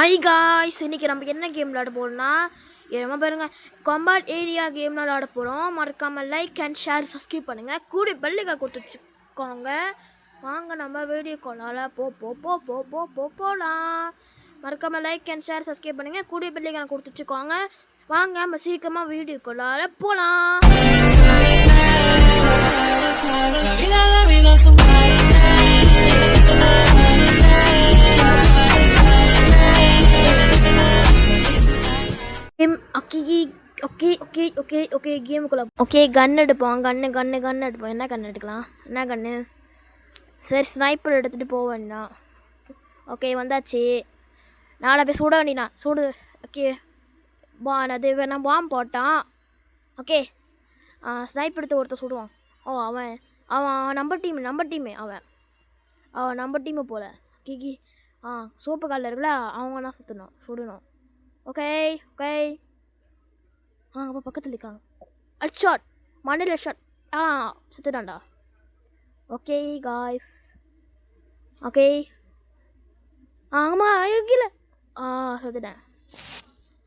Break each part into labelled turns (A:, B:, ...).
A: Hi guys, இன்னைக்கு நம்ம என்ன கேம் விளையாட போகிறோம்னா என்னமா பாருங்க, காம்பேட் ஏரியா கேம் விளையாட போகிறோம். மறக்காமல் லைக் அண்ட் ஷேர் சப்ஸ்கிரைப் பண்ணுங்கள். கூட பெல்லுக்கு கொடுத்து வச்சுக்கோங்க. வாங்க நம்ம வீடியோ காலால் போகலாம். மறக்காமல் லைக் அண்ட் ஷேர் சப்ஸ்கிரைப் பண்ணுங்கள். கூட பெல்லுக்கு கொடுத்து வச்சுக்கோங்க. வாங்க நம்ம சீக்கிரமாக வீடியோ காலால் போகலாம். ஓகே கேமுக்குள்ள கன் எடுப்போம். கன் எடுப்போம். என்ன கன் எடுக்கலாம்? என்ன கன்று? சரி, ஸ்னைப்பர் எடுத்துகிட்டு போக வேண்டாம். ஓகே, வந்தாச்சு. நாளை போய் சுட வேண்டினா சுடு. ஓகே, அது நான் பாம்பு போட்டான். ஓகே, ஸ்னைப் எடுத்து ஒருத்தர் சுடுவான். அவன் அவன் நம்ம டீமு அவன் நம்ம டீமு போல். கிகி சோப்பு காலில் இருக்குல்ல, அவங்க தான் சுடணும். ஓகே அப்போ பக்கத்தில் இருக்காங்க. ஷாட் மண்ணில் ஷாட். செத்துட்டான்டா. Okay guys. ஓகே ஆமாம், கீழே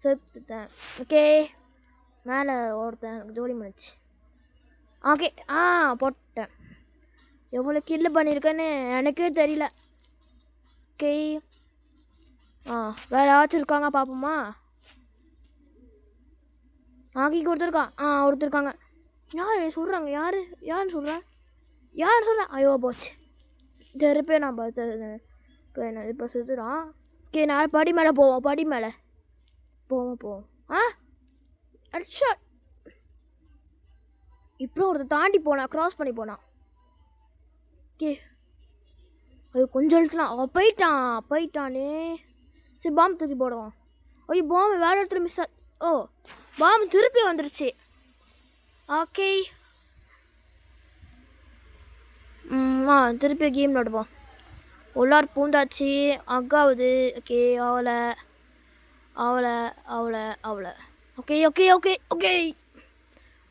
A: செத்துட்டேன். ஓகே, மேலே ஒருத்தன் ஜோலி முடிச்சு. ஓகே போட்டேன். எவ்வளோ கில்லு பண்ணியிருக்கேன்னு எனக்கே தெரியல. ஓகே, வேறு ஏதாச்சும் இருக்காங்க பார்ப்போமா? ஆகிக்கு ஒருத்தருக்காங்க. யார் சொல்கிறாங்க? யார் சொல்கிறேன்? ஐயோ போச்சு. திருப்பி நான் இப்போ செத்துறான். ஓகே, நான் படி மேலே போவோம். ஷாட். இப்போ ஒருத்தர் தாண்டி க்ராஸ் பண்ணி போனான். ஓகே, ஐயோ கொஞ்சம் எழுத்துலாம். போயிட்டானே. சரி, பாம்பு தூக்கி போடுவோம். ஐயோ, பாம்பு வேறு இடத்துல மிஸ் பாம்பு திருப்பி வந்துருச்சு. ஓகே, திருப்பி கேம் நடுவோம். உள்ளார் பூந்தாச்சு. அக்காவுது. ஓகே, அவளை ஓகே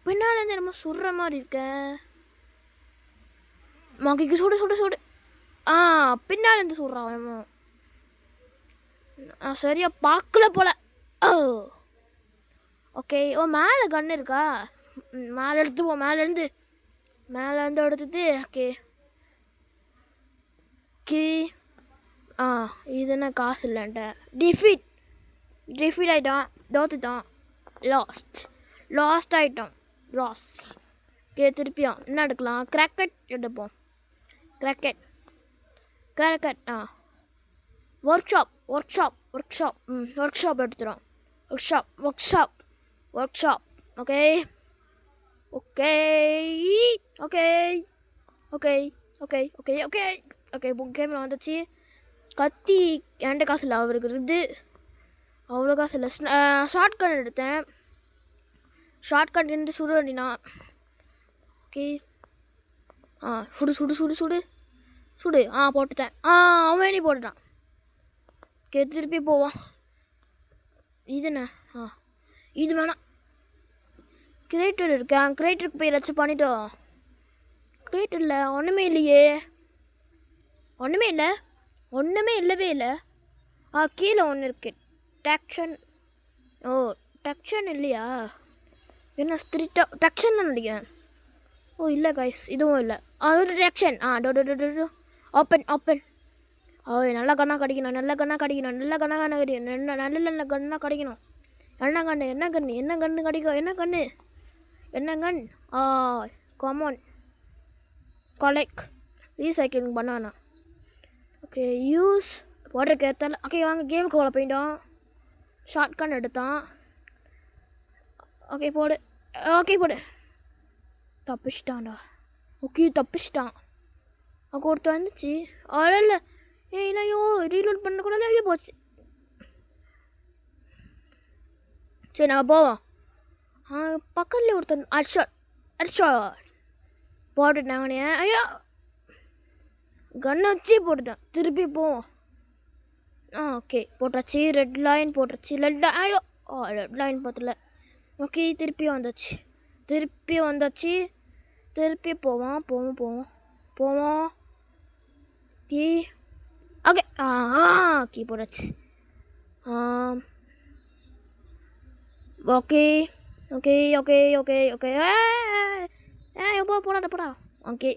A: பின்னால் இருந்து நம்ம சுடுற மாதிரி இருக்க. மகிக்கு சுடு. பின்னால் இருந்து சுடுறான். சரியா பார்க்கல போல. ஓகே, மேலே கன்று இருக்கா? மேலே எடுத்துப்போம். மேலேருந்து எடுத்துட்டு. ஓகே இது என்ன காசு இல்லைன்ட்ட. டிஃபீட் ஆகிட்டான். தோத்துட்டான். லாஸ்ட் ஆகிட்டான். ஓகே, திருப்பியும் என்ன எடுக்கலாம்? கிராக்கெட் எடுப்போம். கிராக்கெட் ஒர்க் ஷாப் எடுத்துகிறோம். Workshop. ஓகே கேமில் வந்துச்சு. கத்தி என்கிட்ட காசு இல்லை. அவருக்கு இருந்து அவ்வளோ காசு இல்லை. ஷார்ட் கன் எடுத்தேன். ஷார்ட் கன் இருந்து சுட வேண்டினா. ஓகே, சுடு. போட்டுட்டேன். அவனே போட்டுட்டான். ஓகே, திருப்பி போவான். இது என்ன? இது வேணாம். கிரேட்டர் இருக்கேன். கிரேட்டருக்கு போய் ஏதாச்சும் பண்ணிட்டோம். கிரேட்டரில் ஒன்றுமே இல்லவே இல்லை. கீழே ஒன்று இருக்கு. டக்ஷன் இல்லையா? என்ன டக்ஷன் தான் நினைக்கிறேன். இல்லை கைஸ், இதுவும் இல்லை. அது டக்ஷன். ஓப்பன். நல்ல கண்ணா கிடைக்கணும். என்ன கண்ணு கிடைக்கும்? என்ன கண்? காமன் கலெக்ட் ரீசைக்கிளிங் பண்ணானா. ஓகே, யூஸ் வாட்டர் கேர்த்தால. ஓகே, வாங்க கேமுக்கு போல போயிட்டோம். ஷார்ட் கன் எடுத்தான். ஓகே போடு. தப்பிச்சிட்டான்டா. ஓகே, தப்பிச்சிட்டான். அங்கே ஒருத்தர் வந்துச்சு. இல்லை இல்லையோ, ரீலோட் பண்ணக்கூட ஐயோ போச்சு. சரி, நான் போவோம். பக்கத்தில் ஒருத்தன் அடிஷாட் போட்டுட்டாங்கண்ணே. ஐயோ, கன்னை வச்சு போட்டுட்டேன். திருப்பி போவோம். ஓகே, போட்டாச்சு. ரெட் லைன் போட்டுருச்சு. ஐயோ, ரெட் லைன் பார்த்தல. ஓகே, திருப்பி வந்தாச்சு. திருப்பி போவோம். Key okay. கீ போட்டாச்சு. Okay okay okay okay okay எப்போ போடாட்ட போடா. ஓகே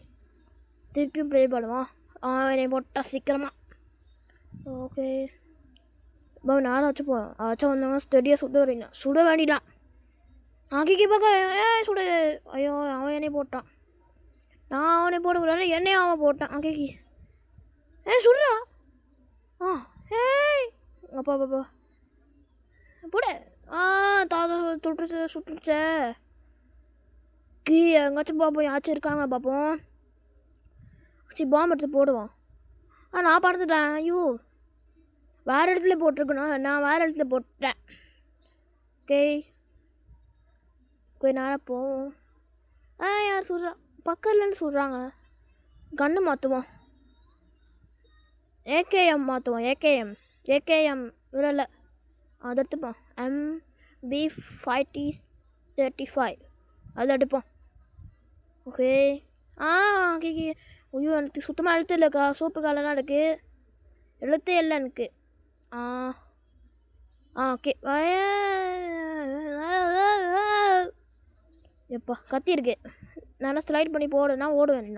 A: திருப்பியும் ப்ளே பண்ணுவோம். என்னை போட்டா சீக்கிரமா. ஓகே பா நேரம் வச்சுப்போம். ஆச்சும் வந்தவங்க ஸ்டெடியாக சுட வரீங்க. சுட வேண்டிதான். கிக்கி பார்க்க சுட. ஐயோ அவன் என்னை போட்டான். நான் அவனை போடக்கூடாது, என்னையும் அவன் போட்டான். கிக்கி சுடுறா. ஏய் அப்பா பாப்பா போட. தாத்தா சுட்டுருச்சே. எங்காச்சும் பார்ப்போம், யாச்சும் இருக்காங்க பார்ப்போம். சரி பாம்பு எடுத்து போடுவோம். நான் பறந்துட்டேன். ஐயோ வேறு இடத்துல போட்டிருக்கணும், நான் வேறு இடத்துல போட்டேன். ஓகே கொஞ்ச நேரம் போவோம். யார் சொல்கிறா? பக்கத்துலேருந்து சொல்கிறாங்க. கன்று மாற்றுவோம். ஏகேஎம் மாற்றுவோம். ஏகேஎம் இல்லை அதை எடுத்துப்போம். MB5035 அதை எடுப்போம். ஓகே கேக்கி. ஐயோ எனக்கு சுத்தமாக எழுத்து இல்லைக்கா. சோப்பு காலெல்லாம் இருக்குது, எழுத்தே இல்லை எனக்கு. ஓகே எப்பா கத்தி இருக்கு. நல்லா ஸ்லைட் பண்ணி போடுனா ஓடுவேன்.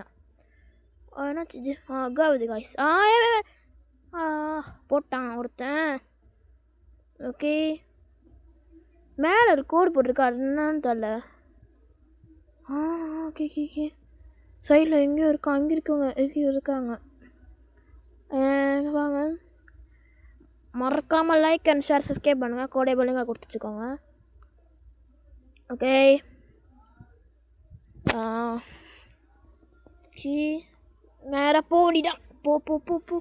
A: என்னாச்சு? அகாவுது காய்ஸ். போட்டான் ஒருத்தன். ஓகே மேலே ஒரு கோடு போட்டிருக்கா, என்னன்னு தெரில. ஓகே ஓகே சைடில் எங்கேயோ இருக்கா. அங்கே இருக்காங்க. வாங்க மறக்காமல் லைக் அண்ட் ஷேர் சப்ஸ்கிரைப் பண்ணுங்கள். கோடை பள்ளிங்க கொடுத்து வச்சுக்கோங்க. ஓகே நேராக போடிதான். போ போ போ போ.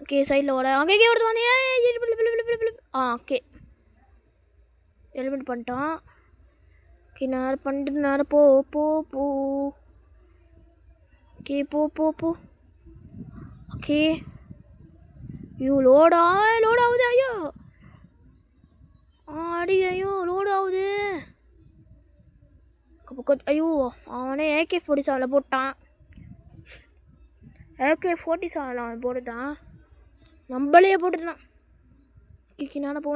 A: ஓகே சைடில் ஓட. அங்கே ஓடுது வாங்க. ஓகே ஹெல்மெட் பண்ணிட்டான். ஓகே நேரம் பண்ணிட்டு நேரம் போ போ போ. ஓகே போ போ போ. ஓகே லோட் ஆகுது. ஐயோ ஐயோ லோட் ஆகுது. ஐயோ அவனே AK-47 போட்டான். AK-47 அவன் போட்டுட்டான். நம்மளே போட்டுட்டான். கிக்கி நேரம் போ.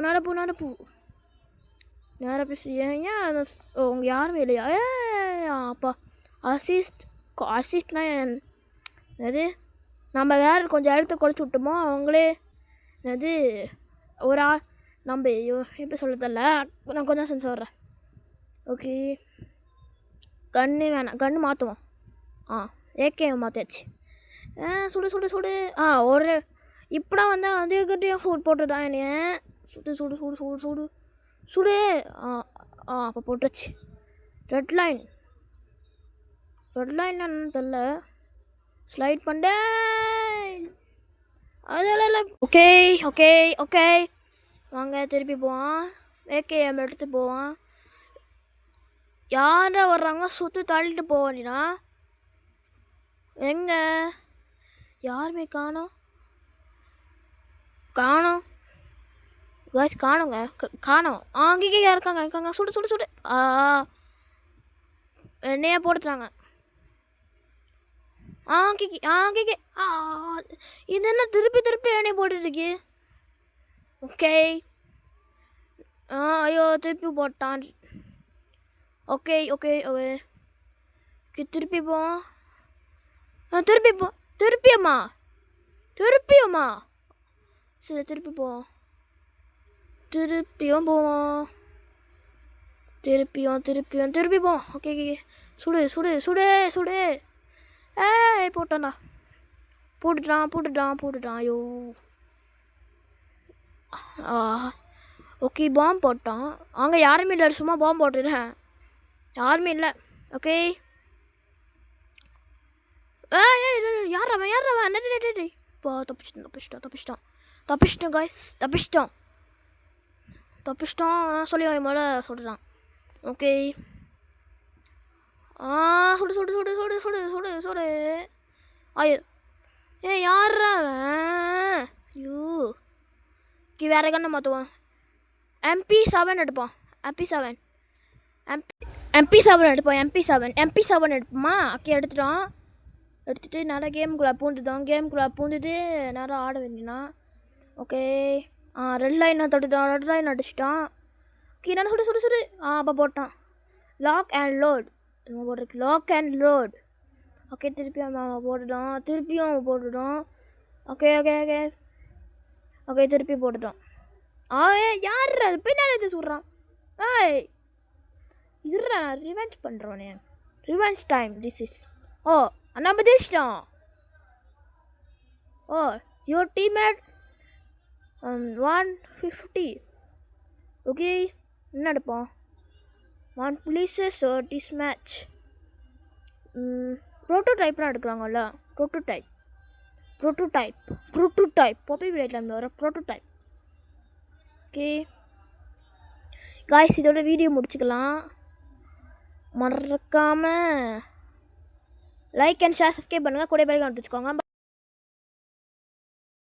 A: நேரம் பேசி. ஏன் உங்க யாருமே இல்லையா? அப்பா அசிஸ்ட்னா என்னது? நம்ம யார் கொஞ்சம் எழுத்து குறைச்சி விட்டோமோ அவங்களே என்னது ஒரு ஆள் நம்ம எப்படி சொல்கிறதில்ல. நான் கொஞ்சம் செஞ்சு வர்றேன். ஓகே கன்று வேணாம், கன்று மாற்றுவோம். ஏகே மாற்றியாச்சு. சுடு. ஒரு இப்படா வந்தால் அதுக்கிட்டையும் ஃபுட் போட்டுதான் என்னைய. சுடு. அப்போ போட்டுருச்சு. ரெட் லைன் என்னன்னு தெரில. ஸ்லைட் பண்ண. ஓகே வாங்க திருப்பி போவான். ஏகேஎம் எடுத்து போவான். யாரா வர்றாங்க? சுற்றி தள்ளிட்டு போவானா? எங்க யாருமே காணோம். காணோங்க. அங்கே இருக்காங்க. சுடு. என்னையா போட்டுட்டாங்க. கேக்கே இது என்ன திருப்பி என்னைய போட்டுருக்கு? ஓகே ஐயோ திருப்பி போட்டான். ஓகே திருப்பி போவோம். திருப்பியம்மா சரி திருப்பியும் போவோம். திருப்பி போவோம். ஓகே சுடு. போட்டுட்டான். ஐயோ ஓகே பாம்பு போட்டான். அங்கே யாருமே இல்லை, சும்மா பாம்பு போட்டுறேன். யாருமே இல்லை. ஓகே யாரவன் இப்போ தப்பிச்சிட்டோம் காய்ஸ். தப்பிச்சிட்டோம் சொல்லி அவன் மேலே சொல்கிறான். ஓகே சுடு. ஐயோ யாரவன்? ஐயோ வேற கண்ணை மாற்றுவான். MP7 எடுப்போம். MP7 எடுப்போமா? ஓகே எடுத்துட்டு நேரம் கேமுக்குள்ளே பூந்துட்டு நேரம் ஆட வேண்டியனா. ஓகே ரெட் லைனை தொட்டுட்டான், ரெட் லைன் அடிச்சிட்டான். ஓகே நான் சுடு. அப்போ போட்டான். லாக் அண்ட் லோட் போட்டிருக்கு, லாக் அண்ட் லோட். ஓகே திருப்பியும் அவன் போட்டுட்டான். ஓகே திருப்பி போட்டுட்டான். யார் அது பின்னாடி இது சொல்கிறான்? இதுடா நான் ரிவெஞ்ச் பண்ணுறோனே. Revenge time this is. அண்ணா பதிச்சிட்டான். Your teammate 150. ஓகே என்ன எடுப்போம்? 1 places this match. ப்ரோட்டோடைப்லாம் எடுக்கிறாங்கல்ல, ப்ரோட்டோடைப் பாப்பி பிளேட்ல வர ப்ரோட்டோடைப். ஓகே காய்ஸ் இதோட வீடியோ முடிச்சுக்கலாம். மறக்காமல் லைக் அண்ட் ஷேர் சப்ஸ்கிரைப் பண்ணுங்கள். கூட பேருக்கு வச்சுக்கோங்க.